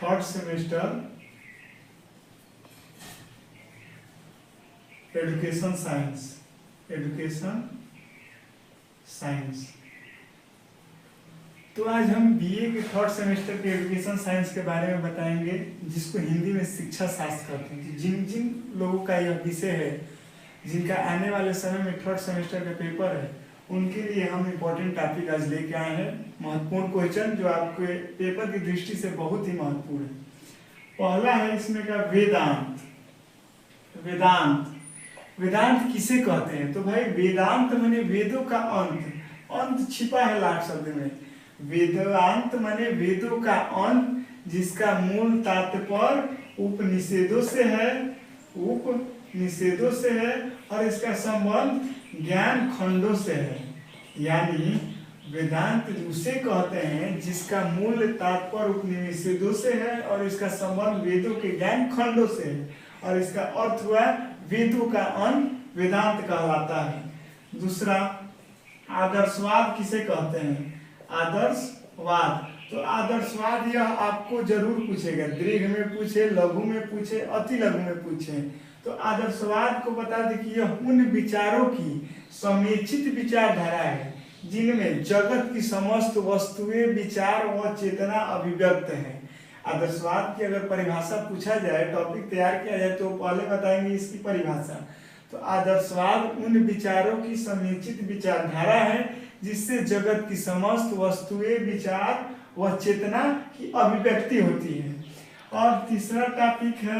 Third semester education science. तो आज हम बीए के थर्ड सेमेस्टर के एजुकेशन साइंस के बारे में बताएंगे, जिसको हिंदी में शिक्षा शास्त्र कहते हैं। जिन जिन लोगों का यह विषय है, जिनका आने वाले समय में थर्ड सेमेस्टर का पेपर है, उनके लिए हम इम्पोर्टेंट टॉपिक आज लेके आए हैं। महत्वपूर्ण क्वेश्चन जो आपके पेपर की दृष्टि से बहुत ही महत्वपूर्ण है। पहला है इसमें का वेदांत किसे कहते हैं? तो भाई वेदांत माने वेदों का अंत छिपा है लाट शब्द में। वेदांत माने वेदों का अंत, जिसका मूल तात्पर्य उपनिषदों से है और इसका संबंध ज्ञान खंडों से है। यानी वेदांत उसे कहते हैं जिसका मूल तात्पर्य उपनिषदों से है और इसका संबंध वेदों के ज्ञान खंडों से है, और इसका अर्थ हुआ वेदों का अंत वेदांत कहलाता है। दूसरा, आदर्शवाद किसे कहते हैं? आदर्शवाद। तो आदर्शवाद यह आपको जरूर पूछेगा, दीर्घ में पूछे, लघु में पूछे, अति लघु में पूछे। तो आदर्शवाद को बता दें कि यह उन विचारों की समेचित विचारधारा है जिनमें जगत की समस्त वस्तुएं, विचार व चेतना अभिव्यक्त है। आदर्शवाद की अगर परिभाषा पूछा जाए, टॉपिक तैयार किया जाए, तो पहले बताएंगे इसकी परिभाषा। तो आदर्शवाद उन विचारों की समेचित विचारधारा है जिससे जगत की समस्त वस्तुएं, विचार व चेतना की अभिव्यक्ति होती है। और तीसरा टॉपिक है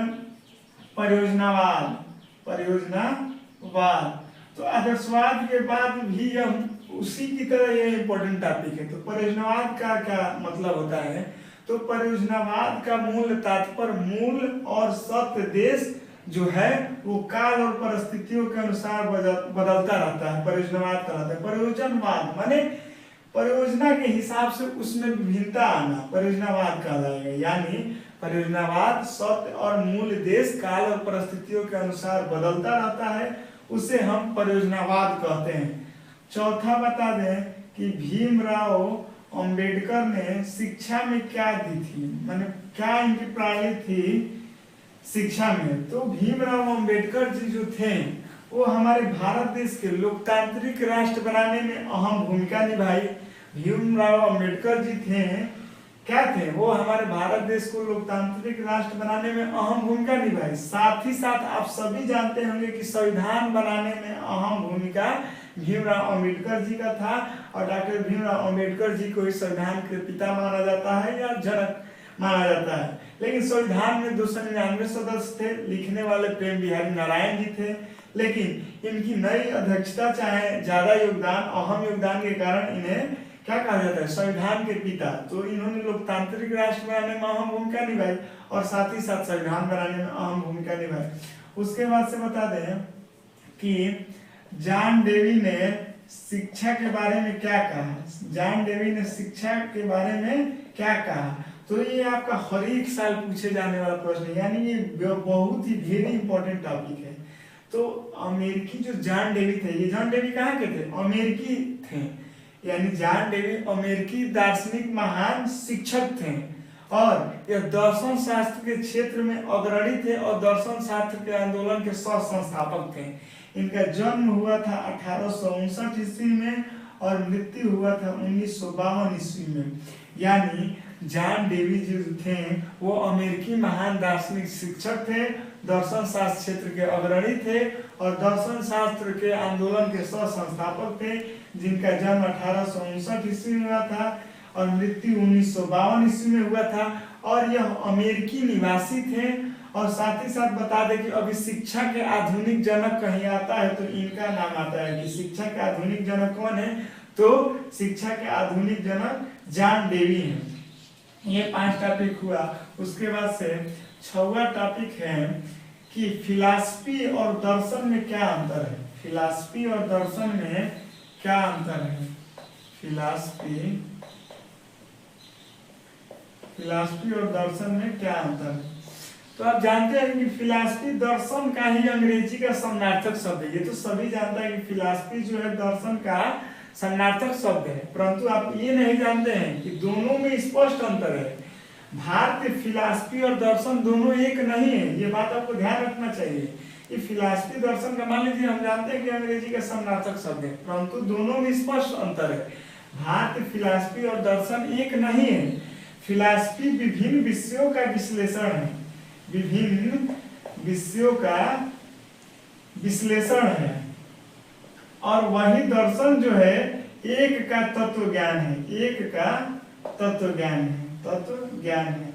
परियोजनावाद। तो आदर्शवाद के बाद भी यह उसी की तरह यह इंपॉर्टेंट टॉपिक है। तो परियोजनावाद का क्या मतलब होता है? तो परियोजनावाद का मूल तात्पर्य मूल और सत्य देश जो है वो काल और परिस्थितियों के अनुसार बदलता रहता है, परियोजनावाद कहलाता है। परियोजनवाद माने परियोजना के हिसाब से उसमें विभिन्नता आना परियोजनावाद कहलाएगा। यानी परियोजनावाद सत्य और मूल देश काल और परिस्थितियों के अनुसार बदलता रहता है, उसे हम परियोजनावाद कहते हैं। चौथा बता दें कि भीमराव अंबेडकर ने शिक्षा में क्या दी थी, माने क्या इनकी प्रणाली थी शिक्षा में? तो भीमराव अंबेडकर जी जो थे वो हमारे भारत देश के लोकतांत्रिक राष्ट्र बनाने में अहम भूमिका निभाई। भीमराव अंबेडकर जी क्या थे? वो हमारे भारत देश को लोकतांत्रिक राष्ट्र बनाने में अहम भूमिका निभाई। साथ ही साथ आप सभी जानते होंगे कि संविधान बनाने में अहम भूमिका भीमराव अंबेडकर जी का था, और डॉक्टर भीमराव अंबेडकर जी को इस संविधान के पिता माना जाता है या जनक माना जाता है। लेकिन संविधान में 299 सदस्य थे, लिखने वाले प्रेम बिहारी नारायण जी थे। लेकिन इनकी नई अध्यक्षता चाहे ज्यादा योगदान, अहम योगदान के कारण इन्हें क्या कहा जाता है? संविधान के पिता। तो इन्होंने लोकतांत्रिक राष्ट्र बनाने में अहम भूमिका निभाई और साथ ही साथ संविधान बनाने में अहम भूमिका निभाई। उसके बाद से बता दें कि जॉन डेवी ने शिक्षा के बारे में क्या कहा? जॉन डेवी ने शिक्षा के बारे में क्या कहा? तो ये आपका हर एक साल पूछे जाने वाला प्रश्न है, यानी ये बहुत ही वेरी इंपॉर्टेंट टॉपिक है। तो अमेरिकी जो जॉन डेवी थे, ये जॉन डेवी कहाँ के थे? अमेरिकी थे। यानी जॉन डेवी अमेरिकी दार्शनिक महान शिक्षक थे और यह दर्शन शास्त्र के क्षेत्र में अग्रणी थे और दर्शन शास्त्र के आंदोलन के सह संस्थापक थे। इनका जन्म हुआ था 1859 ईस्वी में और मृत्यु हुआ था 1952 ईस्वी में। यानी जॉन डेवी जो थे वो अमेरिकी महान दार्शनिक शिक्षक थे, दर्शन शास्त्र क्षेत्र के अग्रणी थे और दर्शन शास्त्र के आंदोलन के सह संस्थापक थे, जिनका जन्म 1859 ईस्वी में हुआ था और मृत्यु 1952 ईस्वी में हुआ था। और यह अमेरिकी निवासी थे। और साथ ही साथ बता दें कि अभी शिक्षा के आधुनिक जनक कहीं आता है तो इनका नाम आता है कि शिक्षा के आधुनिक जनक कौन है? तो शिक्षा के आधुनिक जनक जॉन डेवी हैं। ये 5 टॉपिक हुआ। उसके बाद से 6वां टॉपिक है कि फिलॉसफी और दर्शन में क्या अंतर है? फिलॉसफी और दर्शन में क्या अंतर है? फिलॉसफी और दर्शन में क्या अंतर है? तो आप जानते हैं कि फिलॉसफी दर्शन का ही अंग्रेजी का समानार्थक शब्द है। ये तो सभी जानते हैं कि फिलॉसफी जो है दर्शन का समानार्थक शब्द है, परंतु आप ये नहीं जानते हैं कि दोनों में स्पष्ट अंतर है। भारतीय फिलॉसफी और दर्शन दोनों एक नहीं है, ये बात आपको ध्यान रखना चाहिए। ये फिलॉसफी दर्शन का मान लीजिए हम जानते हैं कि अंग्रेजी का समानार्थक शब्द है, परंतु दोनों में स्पष्ट अंतर है। भारतीय फिलॉसफी और दर्शन एक नहीं है। फिलॉसफी विभिन्न विषयों का विश्लेषण है, विभिन्न विषयों का विश्लेषण है, और वही दर्शन जो है एक का तत्व ज्ञान है, एक का तत्व ज्ञान है, तत्व ज्ञान है।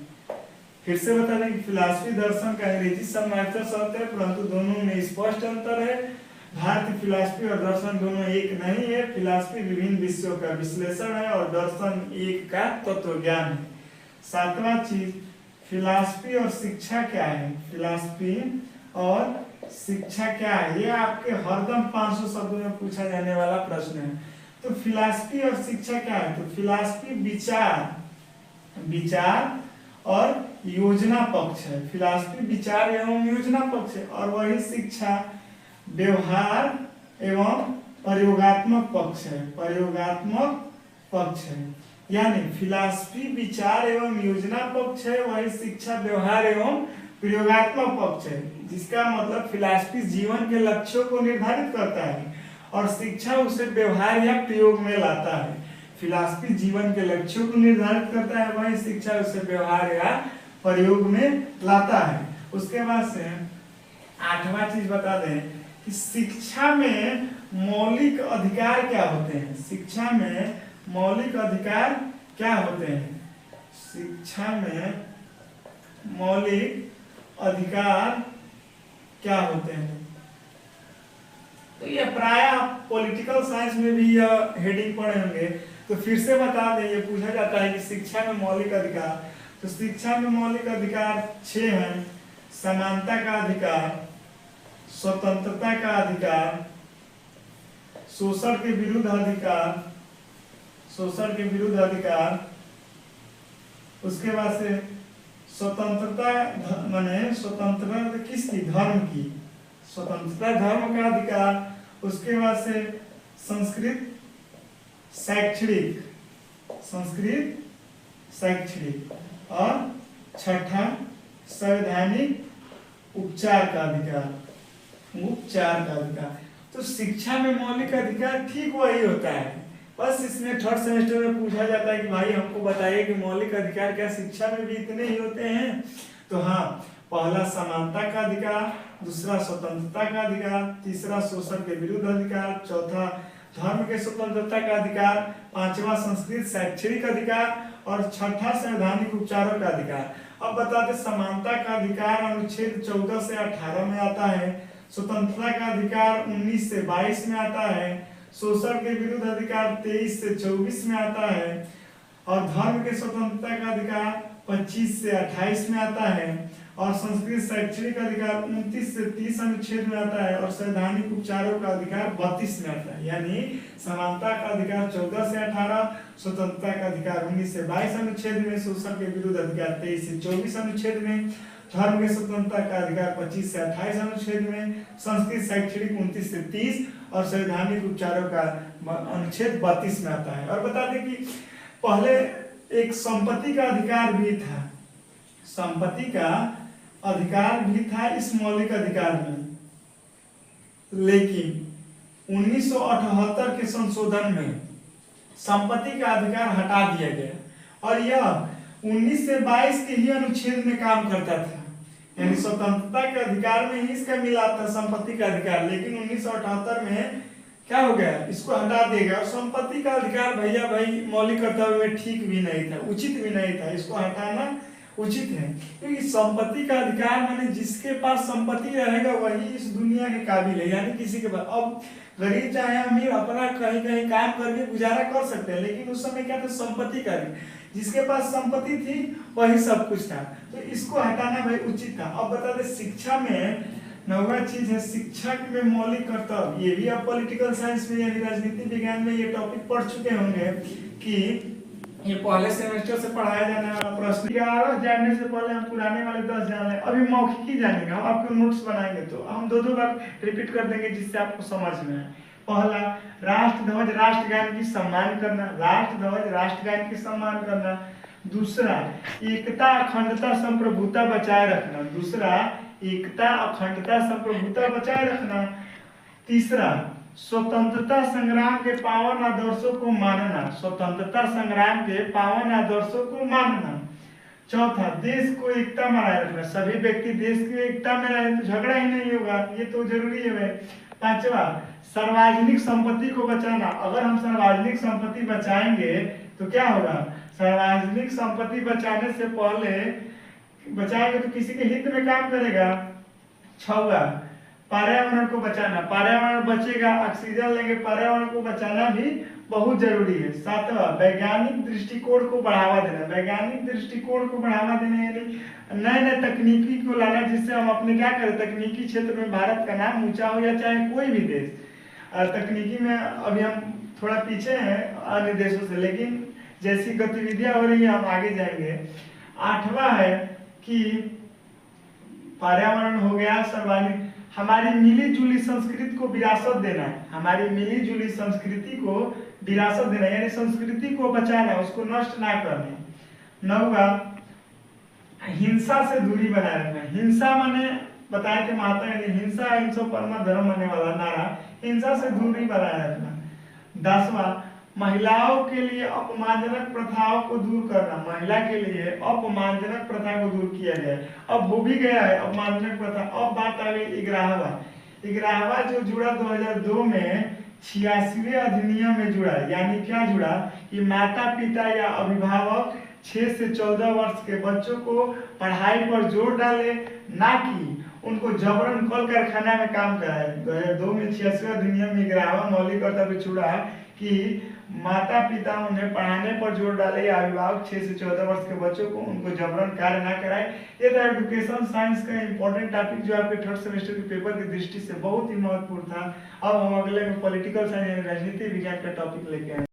फिर से बता दें कि फिलॉसफी दर्शन का अंग्रेजी समानार्थक शब्द है, परंतु दोनों में स्पष्ट अंतर है। भारतीय फिलॉसफी और दर्शन दोनों एक नहीं है। फिलॉसफी विभिन्न विषयों का विश्लेषण है और दर्शन एक का तत्व ज्ञान है। सातवां चीज, फिलॉसफी और शिक्षा क्या है? फिलॉसफी और शिक्षा क्या है? ये आपके हरदम 500 शब्दों में पूछा जाने वाला प्रश्न है। तो फिलॉसफी और शिक्षा क्या है? तो फिलॉसफी विचार और योजना पक्ष है। फिलॉसफी विचार एवं योजना पक्ष है, और वही शिक्षा व्यवहार एवं प्रयोगात्मक पक्ष है, प्रयोगात्मक पक्ष है। यानी फिलॉसफी विचार एवं योजना पक्ष है, वही शिक्षा व्यवहार एवं प्रयोगात्मक पक्ष है। जिसका मतलब फिलॉसफी जीवन के लक्ष्यों को निर्धारित करता है और शिक्षा उसे व्यवहार या प्रयोग में लाता है। फिलॉसफी जीवन के लक्ष्यों को निर्धारित करता है, वही शिक्षा उसे व्यवहार या प्रयोग में लाता है। उसके बाद से आठवां चीज बता दें कि शिक्षा में मौलिक अधिकार क्या होते हैं? शिक्षा में मौलिक अधिकार क्या होते हैं? शिक्षा में मौलिक अधिकार क्या होते हैं? तो ये प्राय पॉलिटिकल साइंस में भी यह हेडिंग पढ़े होंगे, तो फिर से बता दें। ये पूछा जाता है कि शिक्षा में मौलिक अधिकार, तो शिक्षा में मौलिक अधिकार 6 हैं। समानता का अधिकार, स्वतंत्रता का अधिकार, शोषण के विरुद्ध अधिकार, शोषण के विरुद्ध अधिकार, उसके बाद से स्वतंत्रता माने स्वतंत्रता किसकी? धर्म की, स्वतंत्रता धर्म का अधिकार। उसके बाद से संस्कृत शैक्षणिक, संस्कृत शैक्षणिक, और छठा संवैधानिक उपचार का अधिकार, उपचार का अधिकार। तो शिक्षा में मौलिक अधिकार ठीक वही होता है, बस इसमें थर्ड सेमेस्टर में पूछा जाता है कि भाई हमको बताइए कि मौलिक अधिकार क्या शिक्षा में भी इतने ही होते हैं? तो हाँ, पहला समानता का अधिकार, दूसरा स्वतंत्रता का अधिकार, तीसरा शोषण के विरुद्ध अधिकार, चौथा धर्म के स्वतंत्रता का अधिकार, पांचवा संस्कृत शैक्षणिक अधिकार, और छठा संवैधानिक उपचारों का अधिकार। अब बताते समानता का अधिकार अनुच्छेद 14 से 18 में आता है, स्वतंत्रता का अधिकार 19 से 22 में आता है, शोषण के विरुद्ध अधिकार 23 से 24 में आता है, और धर्म के स्वतंत्रता का अधिकार 25 से 28 में आता है, और संस्कृत शैक्षणिक अधिकार 29 से 30 अनुच्छेद में आता है, और संवैधानिक उपचारों का अधिकार 32 में आता है। यानी समानता का अधिकार 14 से 18, स्वतंत्रता का अधिकार 19 से 22 अनुच्छेद में, शोषण के विरुद्ध अधिकार 23 से 24 अनुच्छेद में, धर्म के स्वतंत्रता का अधिकार 25 से 28 अनुच्छेद में, संस्कृत शैक्षणिक 29 से 30, और संवैधानिक उपचारों का अनुच्छेद 32 में आता है। और बता दें कि पहले एक संपत्ति का अधिकार भी था, संपत्ति का अधिकार भी था इस मौलिक अधिकार में, लेकिन 1978 के संशोधन में संपत्ति का अधिकार हटा दिया गया और यह 19 से 22 के ही अनुच्छेद में काम करता था। यानी स्वतंत्रता के अधिकार में ही इसका मिला था संपत्ति का अधिकार, लेकिन 1978 में क्या हो गया, इसको हटा देगा। और संपत्ति का अधिकार भैया भाई मौलिक कर्तव्य में ठीक भी नहीं था, उचित भी नहीं था, इसको हटाना उचित है, क्योंकि संपत्ति का अधिकार माने जिसके पास संपत्ति रहेगा वही इस दुनिया के काबिल है। यानी किसी के पास, अब गरीब चाहे अमीर अपना कहीं कहीं काम करके गुजारा कर सकते हैं, लेकिन उस समय क्या था, संपत्ति का, जिसके पास संपत्ति थी वही सब कुछ था, तो इसको हटाना भाई उचित था। अब बता दे शिक्षा में 9वां चीज है शिक्षक में मौलिक कर्तव्य। ये भी आप पॉलिटिकल साइंस में यानी राजनीति विज्ञान में ये टॉपिक पढ़ चुके होंगे कि ये पहले सेमेस्टर से पढ़ाया जाने वाला प्रश्न। 11 जानने से पहले हम पुराने वाले 10 जान लें, अभी मौखिक ही जानेंगे, हम आपके नोट्स बनाएंगे तो हम 2-2 बार रिपीट कर देंगे जिससे आपको समझ में आए। पहला, राष्ट्र ध्वज राष्ट्रगान की सम्मान करना, राष्ट्र ध्वज राष्ट्रगान की सम्मान करना। दूसरा एकता अखंडता संप्रभुता बचाए रखना। दूसरा एकता अखंडता संप्रभुता बचाए रखना। तीसरा स्वतंत्रता संग्राम के पावन आदर्शों को मानना। स्वतंत्रता संग्राम के पावन आदर्शों को मानना। चौथा देश को एकता में बनाए रखना। सभी व्यक्ति देश की एकता में रहे तो झगड़ा ही नहीं होगा, ये तो जरूरी है भाई। पांचवा सार्वजनिक संपत्ति को बचाना। अगर हम सार्वजनिक संपत्ति बचाएंगे तो क्या होगा, सार्वजनिक संपत्ति बचाने से पहले बचाएंगे तो किसी के हित में काम करेगा। छवा पर्यावरण को बचाना। पर्यावरण बचेगा, ऑक्सीजन लेंगे, पर्यावरण को बचाना भी बहुत जरूरी है। सातवां वैज्ञानिक दृष्टिकोण को बढ़ावा देना। वैज्ञानिक दृष्टिकोण को बढ़ावा देना यानी नए नए तकनीकी को लाना, जिससे हम अपने क्या करें, तकनीकी क्षेत्र में भारत का नाम ऊंचा हो या चाहे कोई भी देश। तकनीकी में अभी हम थोड़ा पीछे हैं अन्य देशों से, लेकिन जैसी गतिविधियां हो रही है हम आगे जाएंगे। आठवां है कि पर्यावरण हो गया, सर्वांगीण हमारी मिली जुली संस्कृति को विरासत देना है। हमारी मिली जुली संस्कृति को विरासत देना यानी संस्कृति को बचाना, उसको नष्ट ना करना। नौवा हिंसा से दूरी बनाए रखना। हिंसा माने बताए थे महात्मा गांधी, हिंसा अहिंसा परम धर्म मानने वाला नारा, हिंसा से दूरी बनाए रखना। 10वां महिलाओं के लिए अपमानजनक प्रथाओं को दूर करना। महिला के लिए अपमानजनक प्रथा को दूर किया गया है, अब हो भी गया है अपमानजनक प्रथा। अब बात आ गई 11वां जो जुड़ा 2002 में 86वें अधिनियम में जुड़ा, यानी क्या जुड़ा कि माता पिता या अभिभावक 6 से 14 वर्ष के बच्चों को पढ़ाई पर जोर डाले, ना कि उनको जबरन कल कारखाना में काम कराए। 2002 में 86वें अधिनियम में 11वां मौलिक कर्तव्य जुड़ा कि माता पिता उन्हें पढ़ाने पर जोर डाले या अभिभावक 6 से 14 वर्ष के बच्चों को उनको जबरन कार्य ना कराए। ये था एजुकेशन साइंस का इंपॉर्टेंट टॉपिक जो आपके थर्ड सेमेस्टर के पेपर की दृष्टि से बहुत ही महत्वपूर्ण था। अब हम अगले में पॉलिटिकल साइंस यानी राजनीति विज्ञान का टॉपिक लेके आए।